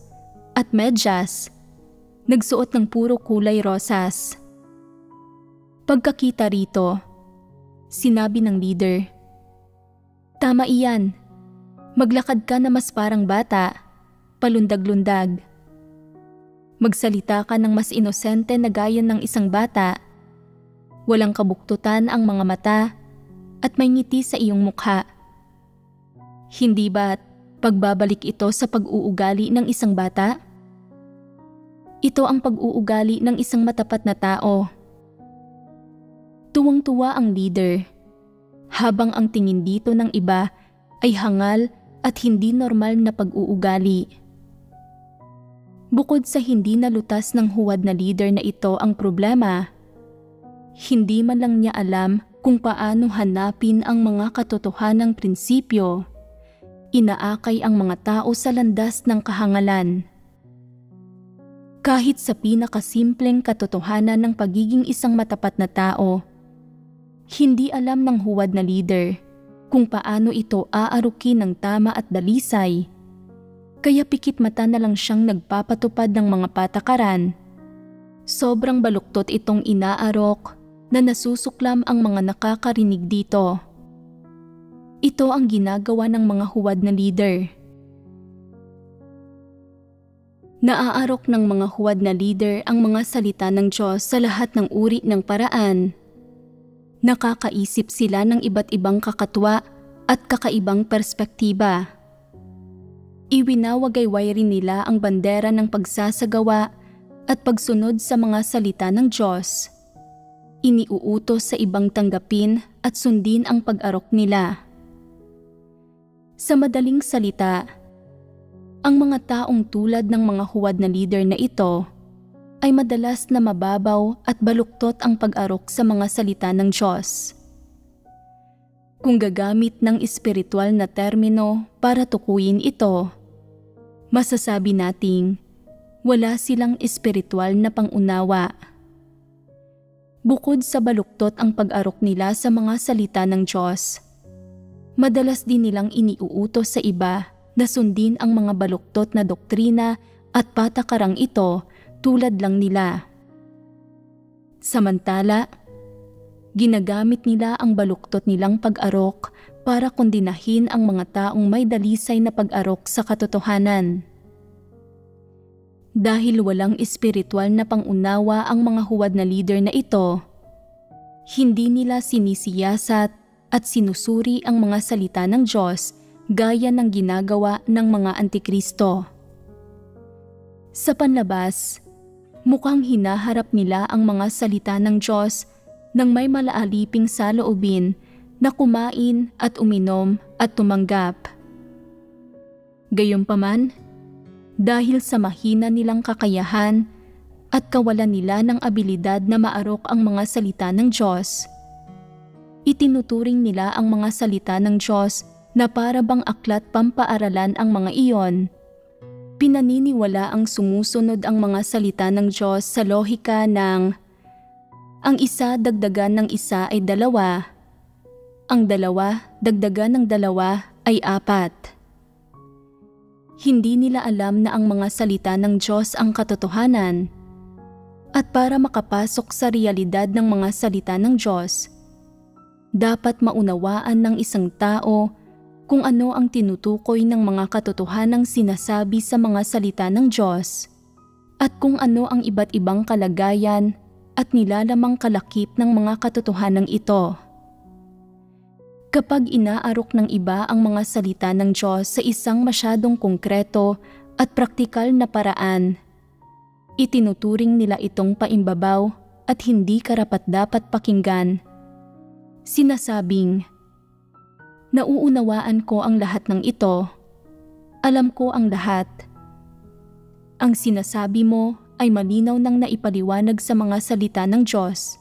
at medyas, nagsuot ng puro kulay rosas. Pagkakita rito, sinabi ng leader, "Tama iyan. Maglakad ka na mas parang bata, palundag-lundag. Magsalita ka ng mas inosente na gaya ng isang bata. Walang kabuktutan ang mga mata at may ngiti sa iyong mukha. Hindi ba't pagbabalik ito sa pag-uugali ng isang bata? Ito ang pag-uugali ng isang matapat na tao." Tuwang-tuwa ang leader, habang ang tingin dito ng iba ay hangal at hindi normal na pag-uugali. Bukod sa hindi nalutas ng huwad na leader na ito ang problema, hindi man lang niya alam kung paano hanapin ang mga katotohanang prinsipyo. Inaakay ang mga tao sa landas ng kahangalan. Kahit sa pinakasimpleng katotohanan ng pagiging isang matapat na tao, hindi alam ng huwad na leader kung paano ito aarukin ng tama at dalisay. Kaya pikit mata na lang siyang nagpapatupad ng mga patakaran. Sobrang baluktot itong inaarok na nasusuklam ang mga nakakarinig dito. Ito ang ginagawa ng mga huwad na leader. Naaarok ng mga huwad na leader ang mga salita ng Diyos sa lahat ng uri ng paraan. Nakakaisip sila ng iba't ibang kakatwa at kakaibang perspektiba. Iwinawagayway rin nila ang bandera ng pagsasagawa at pagsunod sa mga salita ng Diyos. Iniuutos sa ibang tanggapin at sundin ang pag-arok nila. Sa madaling salita, ang mga taong tulad ng mga huwad na leader na ito ay madalas na mababaw at baluktot ang pag-arok sa mga salita ng Diyos. Kung gagamit ng espiritual na termino para tukuyin ito, masasabi nating wala silang espiritual na pangunawa. Bukod sa baluktot ang pag-arok nila sa mga salita ng Diyos, madalas din nilang iniuutos sa iba na sundin ang mga baluktot na doktrina at patakarang ito tulad lang nila. Samantala, ginagamit nila ang baluktot nilang pag-arok para kondinahin ang mga taong may dalisay na pag-arok sa katotohanan. Dahil walang espiritual na pangunawa ang mga huwad na leader na ito, hindi nila sinisiyasat at sinusuri ang mga salita ng Diyos gaya ng ginagawa ng mga antikristo. Sa panlabas, mukhang hinaharap nila ang mga salita ng Diyos nang may malaaliping saloobin na kumain at uminom at tumanggap. Gayunpaman, dahil sa mahina nilang kakayahan at kawalan nila ng abilidad na maarok ang mga salita ng Diyos, itinuturing nila ang mga salita ng Diyos na para bang aklat pampaaralan ang mga iyon. Pinaniniwala ang sumusunod ang mga salita ng Diyos sa lohika ng ang isa dagdagan ng isa ay 2, ang 2 dagdagan ng 2 ay 4. Hindi nila alam na ang mga salita ng Diyos ang katotohanan. At para makapasok sa realidad ng mga salita ng Diyos, dapat maunawaan ng isang tao kung ano ang tinutukoy ng mga katotohanang sinasabi sa mga salita ng Diyos at kung ano ang iba't ibang kalagayan at nilalamang kalakip ng mga katotohanang ito. Kapag inaarok ng iba ang mga salita ng Diyos sa isang masyadong konkreto at praktikal na paraan, itinuturing nila itong paimbabaw at hindi karapat-dapat pakinggan. Sinasabing, nauunawaan ko ang lahat ng ito. Alam ko ang lahat. Ang sinasabi mo ay malinaw nang naipaliwanag sa mga salita ng Diyos.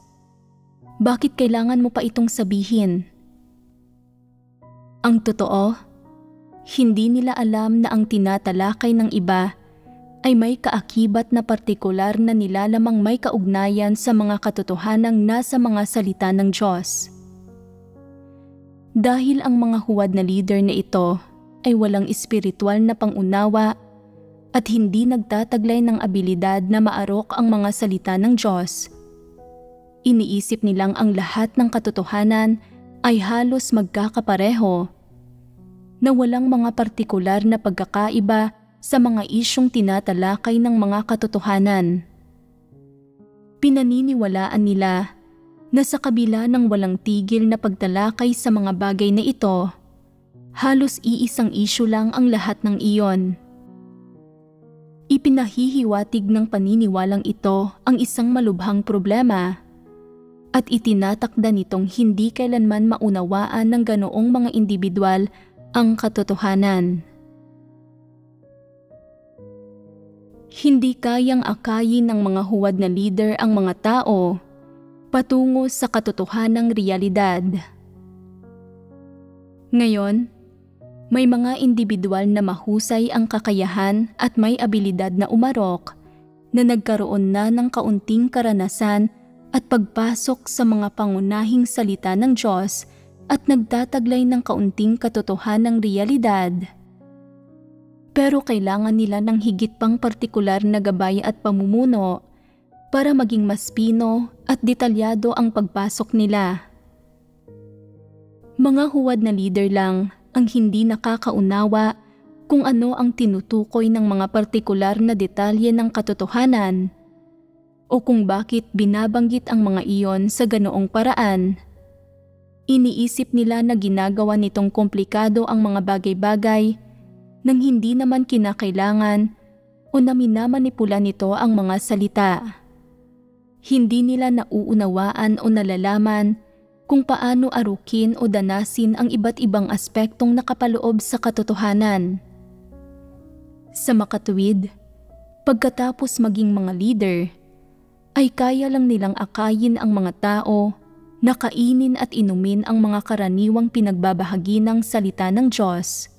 Bakit kailangan mo pa itong sabihin? Ang totoo, hindi nila alam na ang tinatalakay ng iba ay may kaakibat na partikular na nilalamang may kaugnayan sa mga katotohanang nasa mga salita ng Diyos. Dahil ang mga huwad na leader na ito ay walang espiritual na pangunawa at hindi nagtataglay ng abilidad na maarok ang mga salita ng Diyos, iniisip nilang ang lahat ng katotohanan ay halos magkakapareho, na walang mga partikular na pagkakaiba sa mga isyong tinatalakay ng mga katotohanan. Pinaniniwalaan nila na sa kabila ng walang tigil na pagtalakay sa mga bagay na ito, halos iisang isyu lang ang lahat ng iyon. Ipinahihiwatig ng paniniwalang ito ang isang malubhang problema at itinatakda nitong hindi kailanman maunawaan ng ganoong mga individual ang katotohanan. Hindi kayang akayin ng mga huwad na leader ang mga tao patungo sa katotohanang realidad. Ngayon, may mga individual na mahusay ang kakayahan at may abilidad na umarok na nagkaroon na ng kaunting karanasan at pagpasok sa mga pangunahing salita ng Diyos at nagtataglay ng kaunting katotohanang realidad. Pero kailangan nila ng higit pang partikular na gabay at pamumuno para maging mas pino at detalyado ang pagpasok nila. Mga huwad na leader lang ang hindi nakakaunawa kung ano ang tinutukoy ng mga partikular na detalye ng katotohanan o kung bakit binabanggit ang mga iyon sa ganoong paraan. Iniisip nila na ginagawa nitong komplikado ang mga bagay-bagay nang hindi naman kinakailangan o na minamanipula nito ang mga salita. Hindi nila nauunawaan o nalalaman kung paano arukin o danasin ang iba't ibang aspektong nakapaloob sa katotohanan. Sa makatuwid, pagkatapos maging mga leader, ay kaya lang nilang akayin ang mga tao na kainin at inumin ang mga karaniwang pinagbabahagi ng salita ng Diyos.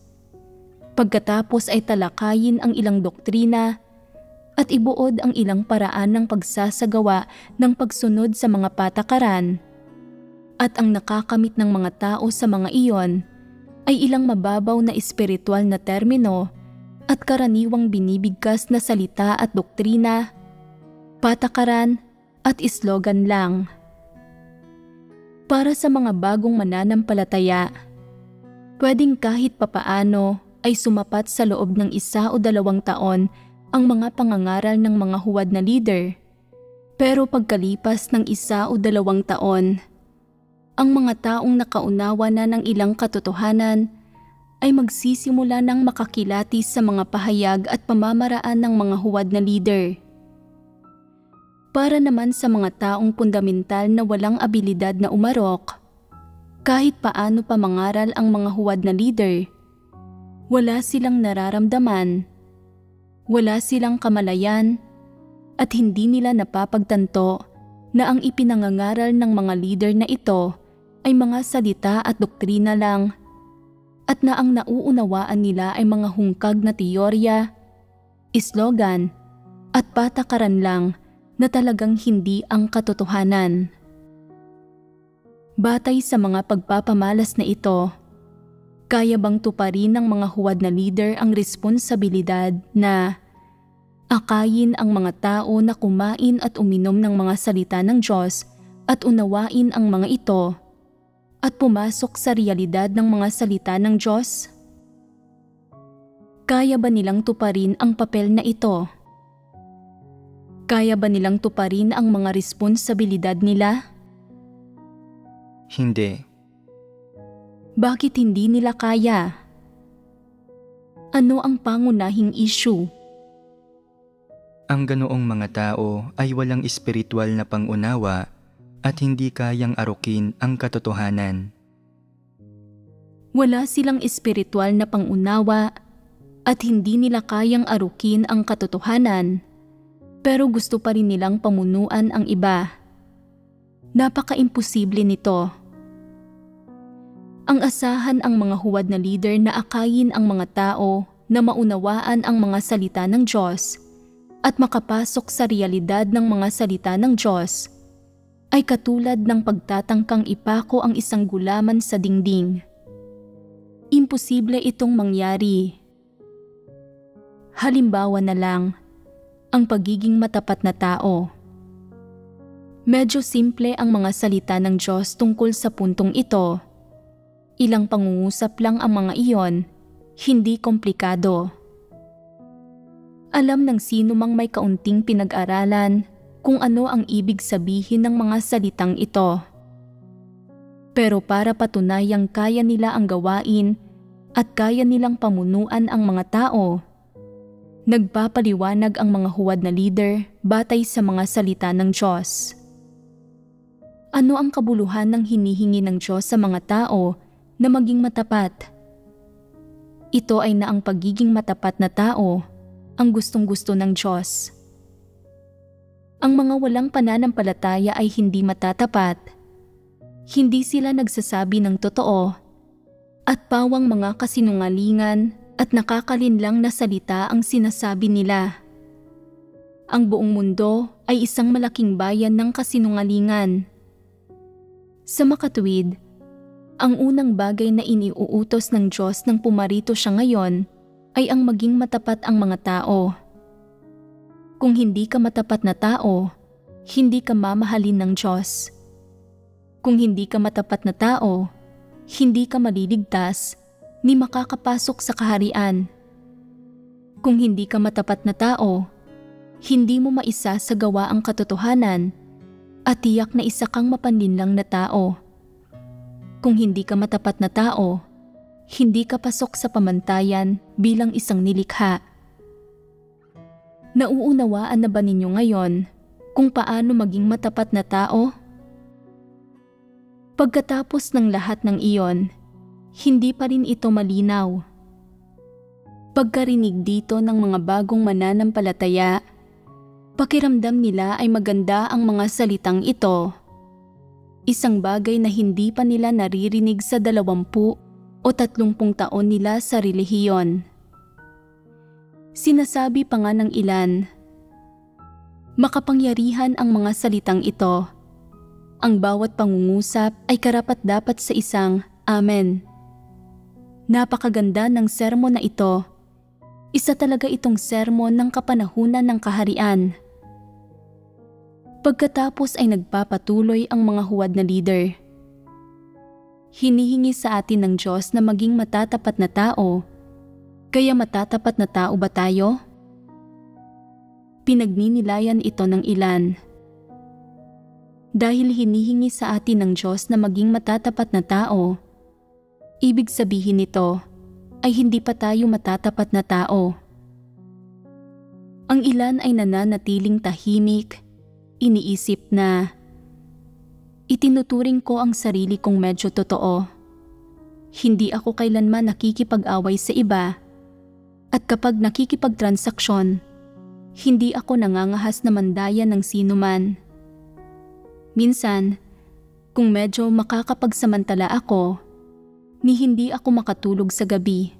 Pagkatapos ay talakayin ang ilang doktrina at ibuod ang ilang paraan ng pagsasagawa ng pagsunod sa mga patakaran. At ang nakakamit ng mga tao sa mga iyon ay ilang mababaw na espiritual na termino at karaniwang binibigkas na salita at doktrina, patakaran at slogan lang. Para sa mga bagong mananampalataya, pwedeng kahit papaano ay sumapat sa loob ng 1 o 2 taon ang mga pangangaral ng mga huwad na leader. Pero pagkalipas ng 1 o 2 taon, ang mga taong nakaunawa na ng ilang katotohanan ay magsisimula ng makakilatis sa mga pahayag at pamamaraan ng mga huwad na leader. Para naman sa mga taong fundamental na walang abilidad na umarok, kahit paano pa mangaral ang mga huwad na leader, wala silang nararamdaman, wala silang kamalayan, at hindi nila napapagtanto na ang ipinangangaral ng mga leader na ito ay mga salita at doktrina lang, at na ang nauunawaan nila ay mga hungkag na teorya, slogan, at patakaran lang na talagang hindi ang katotohanan. Batay sa mga pagpapamalas na ito, Kaya bang tuparin ng mga huwad na leader ang responsibilidad na akayin ang mga tao na kumain at uminom ng mga salita ng Diyos at unawain ang mga ito at pumasok sa realidad ng mga salita ng Diyos? Kaya ba nilang tuparin ang papel na ito? Kaya ba nilang tuparin ang mga responsibilidad nila? Hindi. Bakit hindi nila kaya? Ano ang pangunahing issue? Ang ganoong mga tao ay walang espiritual na pangunawa at hindi kayang arukin ang katotohanan. Wala silang espiritual na pangunawa at hindi nila kayang arukin ang katotohanan, pero gusto pa rin nilang pamunuan ang iba. Napaka-imposible nito. Ang asahan ang mga huwad na leader na akayin ang mga tao na maunawaan ang mga salita ng Diyos at makapasok sa realidad ng mga salita ng Diyos ay katulad ng pagtatangkang ipako ang isang gulaman sa dingding. Imposible itong mangyari. Halimbawa na lang, ang pagiging matapat na tao. Medyo simple ang mga salita ng Diyos tungkol sa puntong ito. Ilang pangungusap lang ang mga iyon, hindi komplikado. Alam ng sino mang may kaunting pinag-aralan kung ano ang ibig sabihin ng mga salitang ito. Pero para patunayang kaya nila ang gawain at kaya nilang pamunuan ang mga tao, nagpapaliwanag ang mga huwad na leader batay sa mga salita ng Diyos. Ano ang kabuluhan ng hinihingi ng Diyos sa mga tao na maging matapat? Ito ay na ang pagiging matapat na tao ang gustong-gusto ng Diyos. Ang mga walang pananampalataya ay hindi matatapat. Hindi sila nagsasabi ng totoo at pawang mga kasinungalingan at nakakalinlang na salita ang sinasabi nila. Ang buong mundo ay isang malaking bayan ng kasinungalingan. Sa makatuwid, ang unang bagay na iniuutos ng Diyos nang pumarito siya ngayon ay ang maging matapat ang mga tao. Kung hindi ka matapat na tao, hindi ka mamahalin ng Diyos. Kung hindi ka matapat na tao, hindi ka maliligtas ni makakapasok sa kaharian. Kung hindi ka matapat na tao, hindi mo maisa sa gawa ang katotohanan at tiyak na isa kang mapanlinlang na tao. Kung hindi ka matapat na tao, hindi ka pasok sa pamantayan bilang isang nilikha. Nauunawaan na ba ninyo ngayon kung paano maging matapat na tao? Pagkatapos ng lahat ng iyon, hindi pa rin ito malinaw. Pagkarinig dito ng mga bagong mananampalataya, pakiramdam nila ay maganda ang mga salitang ito. Isang bagay na hindi pa nila naririnig sa 20 o 30 taon nila sa relihiyon. Sinasabi pa nga ng ilan, makapangyarihan ang mga salitang ito. Ang bawat pangungusap ay karapat-dapat sa isang Amen. Napakaganda ng sermon na ito. Isa talaga itong sermon ng kapanahunan ng kaharian. Pagkatapos ay nagpapatuloy ang mga huwad na leader. Hinihingi sa atin ng Diyos na maging matatapat na tao. Kaya matatapat na tao ba tayo? Pinagninilayan ito ng ilan. Dahil hinihingi sa atin ng Diyos na maging matatapat na tao, ibig sabihin nito ay hindi pa tayo matatapat na tao. Ang ilan ay nananatiling tahimik, iniisip na, itinuturing ko ang sarili kong medyo totoo. Hindi ako kailanman nakikipag-away sa iba at kapag nakikipagtransaksyon, hindi ako nangangahas na mandayan ng sinuman. Minsan, kung medyo makakapagsamantala ako, ni hindi ako makatulog sa gabi.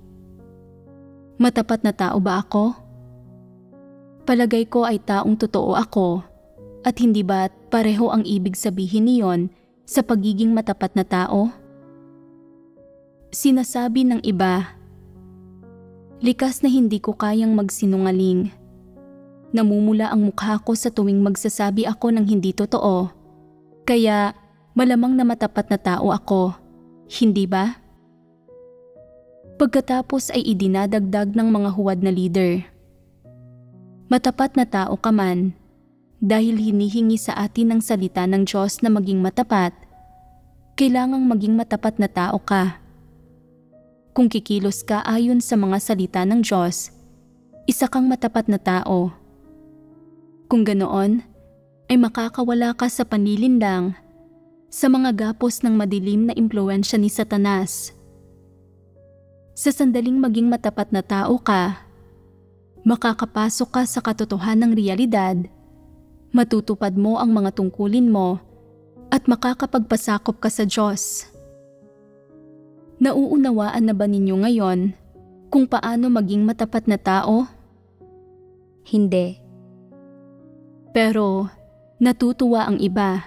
Matapat na tao ba ako? Palagay ko ay taong totoo ako. At hindi ba't pareho ang ibig sabihin niyon sa pagiging matapat na tao? Sinasabi ng iba, likas na hindi ko kayang magsinungaling. Namumula ang mukha ko sa tuwing magsasabi ako ng hindi totoo. Kaya malamang na matapat na tao ako, hindi ba? Pagkatapos ay idinadagdag ng mga huwad na leader. Matapat na tao ka man, dahil hinihingi sa atin ng salita ng Diyos na maging matapat, kailangang maging matapat na tao ka. Kung kikilos ka ayon sa mga salita ng Diyos, isa kang matapat na tao. Kung ganoon, ay makakawala ka sa panlilinlang sa mga gapos ng madilim na impluwensya ni Satanas. Sa sandaling maging matapat na tao ka, makakapasok ka sa katotohanang realidad, matutupad mo ang mga tungkulin mo, at makakapagpasakop ka sa Diyos. Nauunawaan na ba ninyo ngayon kung paano maging matapat na tao? Hindi. Pero natutuwa ang iba.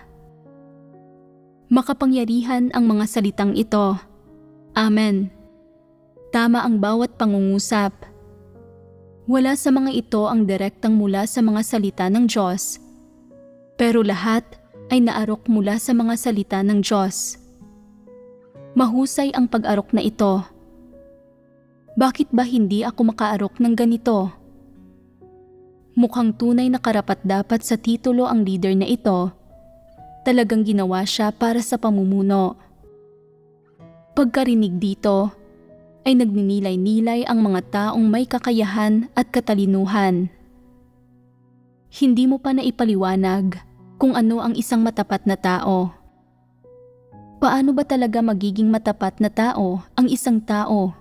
Makapangyarihan ang mga salitang ito. Amen. Tama ang bawat pangungusap. Wala sa mga ito ang direktang mula sa mga salita ng Diyos, pero lahat ay naarok mula sa mga salita ng Diyos. Mahusay ang pag-arok na ito. Bakit ba hindi ako makaarok ng ganito? Mukhang tunay na karapat-dapat sa titulo ang leader na ito. Talagang ginawa siya para sa pamumuno. Pagkarinig dito, ay nagninilay-nilay ang mga taong may kakayahan at katalinuhan. Hindi mo pa naipaliwanag kung ano ang isang matapat na tao. Paano ba talaga magiging matapat na tao ang isang tao?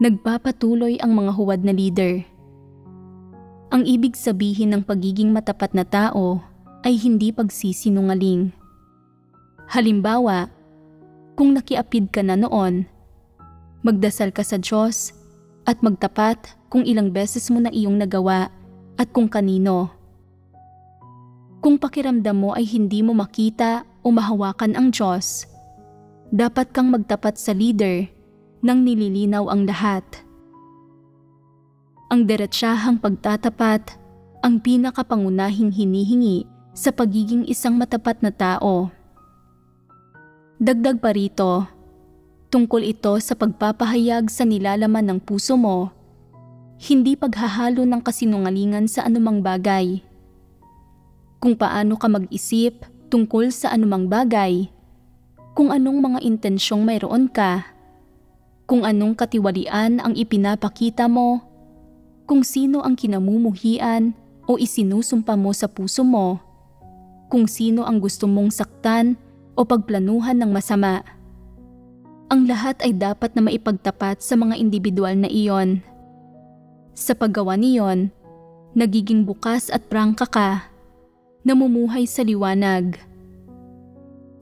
Nagpapatuloy ang mga huwad na leader. Ang ibig sabihin ng pagiging matapat na tao ay hindi pagsisinungaling. Halimbawa, kung nakiapid ka na noon, magdasal ka sa Diyos at magtapat kung ilang beses mo na iyong nagawa at kung kanino. Kung pakiramdam mo ay hindi mo makita o mahawakan ang Diyos, dapat kang magtapat sa leader nang nililinaw ang lahat. Ang diretsahang pagtatapat ang pinakapangunahing hinihingi sa pagiging isang matapat na tao. Dagdag pa rito, tungkol ito sa pagpapahayag sa nilalaman ng puso mo, hindi paghahalo ng kasinungalingan sa anumang bagay. Kung paano ka mag-isip tungkol sa anumang bagay, kung anong mga intensyong mayroon ka, kung anong katiwalian ang ipinapakita mo, kung sino ang kinamumuhian o isinusumpa mo sa puso mo, kung sino ang gusto mong saktan o pagplanuhan ng masama. Ang lahat ay dapat na maipagtapat sa mga individual na iyon. Sa paggawa niyon, nagiging bukas at prangka ka, namumuhay sa liwanag.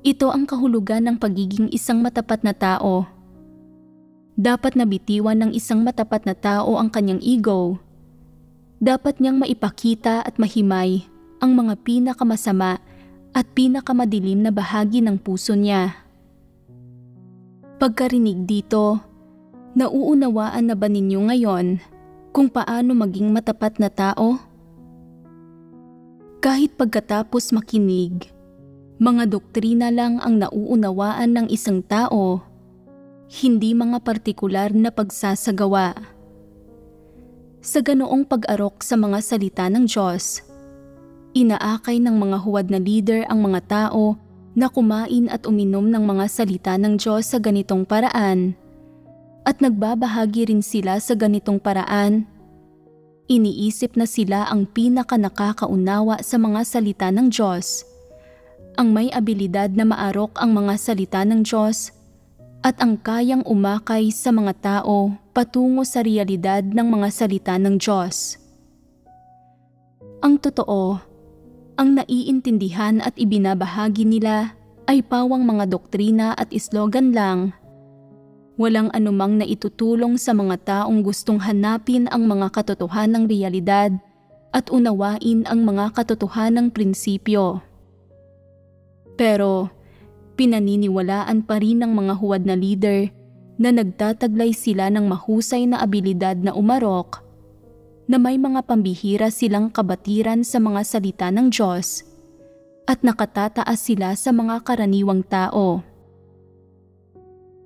Ito ang kahulugan ng pagiging isang matapat na tao. Dapat na bitiwan ng isang matapat na tao ang kanyang ego. Dapat niyang maipakita at mahimay ang mga pinakamasama at pinakamadilim na bahagi ng puso niya. Pagkarinig dito, nauunawaan na ba ninyo ngayon kung paano maging matapat na tao? Kahit pagkatapos makinig, mga doktrina lang ang nauunawaan ng isang tao, hindi mga partikular na pagsasagawa. Sa ganoong pag-arok sa mga salita ng Diyos, inaakay ng mga huwad na leader ang mga tao na kumain at uminom ng mga salita ng Diyos sa ganitong paraan, at nagbabahagi rin sila sa ganitong paraan. Iniisip na sila ang pinaka-nakakaunawa sa mga salita ng Diyos, ang may abilidad na maarok ang mga salita ng Diyos, at ang kayang umakay sa mga tao patungo sa realidad ng mga salita ng Diyos. Ang totoo, ang naiintindihan at ibinabahagi nila ay pawang mga doktrina at slogan lang. Walang anumang naitutulong sa mga taong gustong hanapin ang mga katotohanang realidad at unawain ang mga katotohanang prinsipyo. Pero, Pinaniniwalaan pa rin ng mga huwad na leader na nagtataglay sila ng mahusay na abilidad na umarok, na may mga pambihira silang kabatiran sa mga salita ng Diyos at nakatataas sila sa mga karaniwang tao.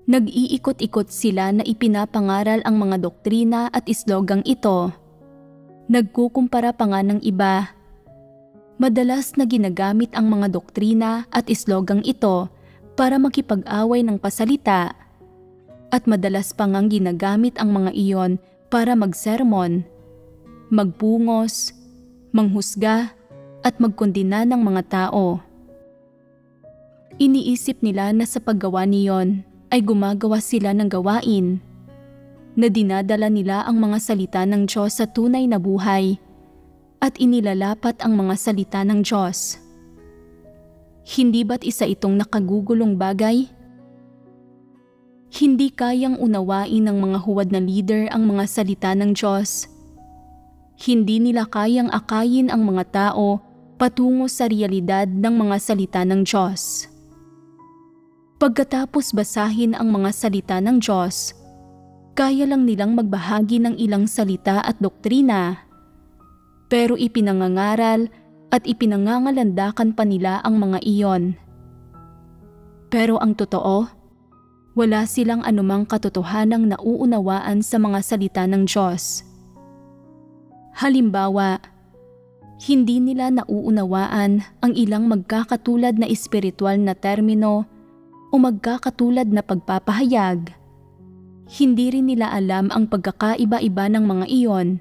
Nag-iikot-ikot sila na ipinapangaral ang mga doktrina at islogang ito. Nagkukumpara pa nga ng iba. Madalas na ginagamit ang mga doktrina at islogang ito para makipag-away ng pasalita, at madalas pa ngang ginagamit ang mga iyon para magsermon, magpungos, manghusga at magkondena ng mga tao. Iniisip nila na sa paggawa niyon ay gumagawa sila ng gawain, na dinadala nila ang mga salita ng Diyos sa tunay na buhay at inilalapat ang mga salita ng Diyos. Hindi ba't isa itong nakagugulong bagay? Hindi kayang unawain ng mga huwad na leader ang mga salita ng Diyos. Hindi nila kayang akayin ang mga tao patungo sa realidad ng mga salita ng Diyos. Pagkatapos basahin ang mga salita ng Diyos, kaya lang nilang magbahagi ng ilang salita at doktrina, pero ipinangangaral at ipinangangalandakan pa nila ang mga iyon. Pero ang totoo, wala silang anumang katotohanang nauunawaan sa mga salita ng Diyos. Halimbawa, hindi nila nauunawaan ang ilang magkakatulad na espiritual na termino o magkakatulad na pagpapahayag. Hindi rin nila alam ang pagkakaiba-iba ng mga iyon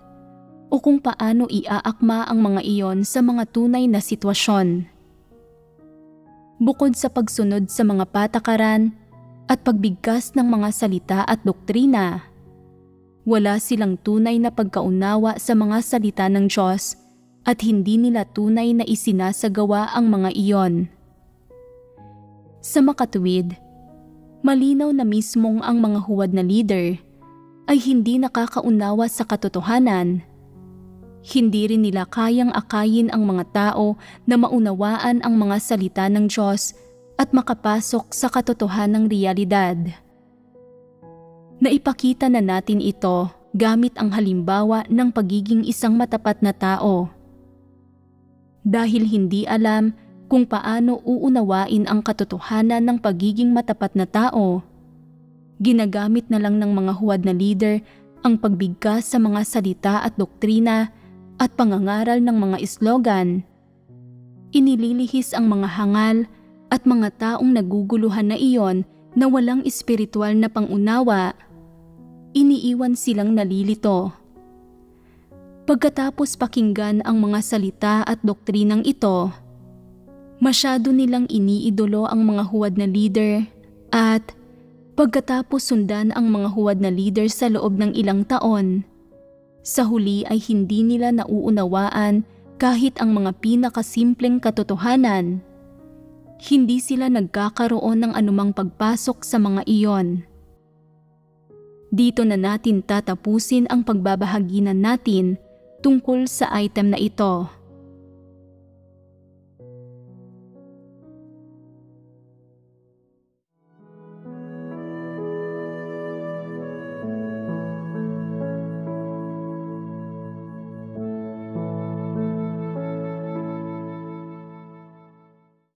o kung paano iaakma ang mga iyon sa mga tunay na sitwasyon. Bukod sa pagsunod sa mga patakaran at pagbigkas ng mga salita at doktrina, wala silang tunay na pagkaunawa sa mga salita ng Diyos at hindi nila tunay na isinasagawa ang mga iyon. Sa makatuwid, malinaw na mismong ang mga huwad na leader ay hindi nakakaunawa sa katotohanan. Hindi rin nila kayang akayin ang mga tao na maunawaan ang mga salita ng Diyos at makapasok sa katotohanang realidad. Naipakita na natin ito gamit ang halimbawa ng pagiging isang matapat na tao. Dahil hindi alam kung paano uunawain ang katotohanan ng pagiging matapat na tao, ginagamit na lang ng mga huwad na leader ang pagbigkas sa mga salita at doktrina at pangangaral ng mga islogan. Inililihis ang mga hangal at mga taong naguguluhan na iyon na walang espiritual na pangunawa. Iniiwan silang nalilito. Pagkatapos pakinggan ang mga salita at doktrinang ito, masyado nilang iniidolo ang mga huwad na leader at pagkatapos sundan ang mga huwad na leader sa loob ng ilang taon, sa huli ay hindi nila nauunawaan kahit ang mga pinakasimpleng katotohanan. Hindi sila nagkakaroon ng anumang pagpasok sa mga iyon. Dito na natin tatapusin ang pagbabahaginan natin tungkol sa item na ito.